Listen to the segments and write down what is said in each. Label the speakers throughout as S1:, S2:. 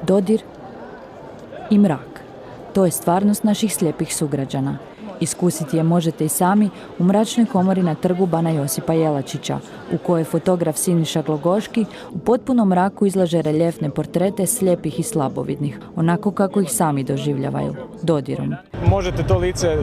S1: dodir i mrak. To je stvarnost naših slijepih sugrađana. Iskusiti je možete i sami u mračnoj komori na trgu Bana Josipa Jelačića, u kojoj fotograf Siniša Glogoški u potpunom mraku izlaže reljefne portrete slijepih i slabovidnih, onako kako ih sami doživljavaju, dodirom.
S2: Možete to lice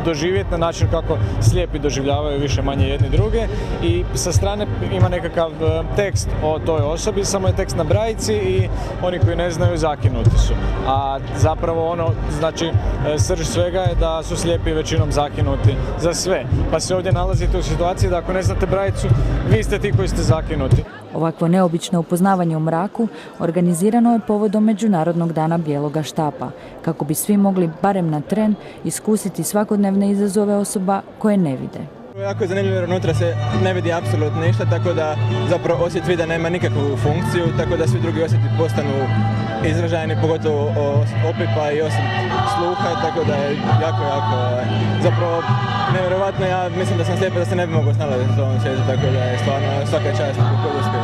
S2: doživjeti na način kako slijepi doživljavaju više manje jedni druge i sa strane ima nekakav tekst o toj osobi, samo je tekst na brajici i oni koji ne znaju zakinuti su. A zapravo znači srž svega je da su slijepi većinom zakinuti za sve. Pa se ovdje nalazite u situaciji da ako ne znate brajicu, vi ste ti koji ste zakinuti.
S1: Ovakvo neobično upoznavanje u mraku organizirano je povodom Međunarodnog dana bijeloga štapa, kako bi svi mogli, barem na tren, iskusiti svakodnevne izazove osoba koje ne vide.
S3: Jako je zanimljivo jer unutra se ne vidi apsolutno ništa, tako da zapravo osjet vida nema nikakvu funkciju, tako da svi drugi osjeti postanu izražajni, pogotovo opipa i osim sluha, tako da je jako zapravo nevjerovatno. Ja mislim da sam slijepa da se ne bi mogao snalaziti u ovom svijetu, tako da je stvarno svaka čast kako uspjeva.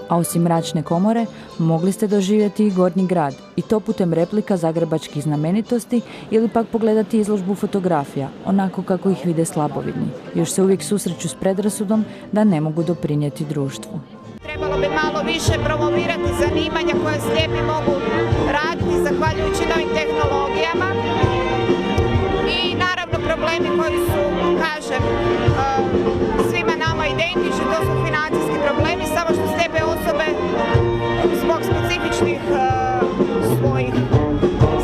S1: A osim mračne komore, mogli ste doživjeti i Gornji grad, i to putem replika zagrebačkih znamenitosti ili pak pogledati izložbu fotografija, onako kako ih vide slabovidni. Još se uvijek susreću s predrasudom da ne mogu doprinijeti društvu.
S4: Trebalo bi malo više promovirati zanimanja koje slijepi mogu raditi zahvaljujući novim tehnologijama i naravno problemi koji su, kažem, svima nama identični, to su financijski problemi, samo što slijepe osobe zbog specifičnih svojih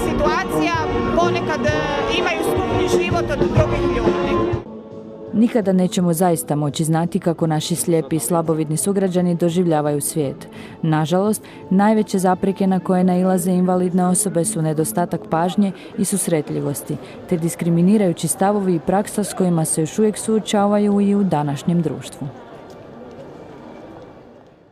S4: situacija ponekad imaju skuplji život od drugih ljudi.
S1: Nikada nećemo zaista moći znati kako naši slijepi i slabovidni sugrađani doživljavaju svijet. Nažalost, najveće zapreke na koje nailaze invalidne osobe su nedostatak pažnje i susretljivosti, te diskriminirajući stavovi i praksa s kojima se još uvijek suočavaju i u današnjem društvu.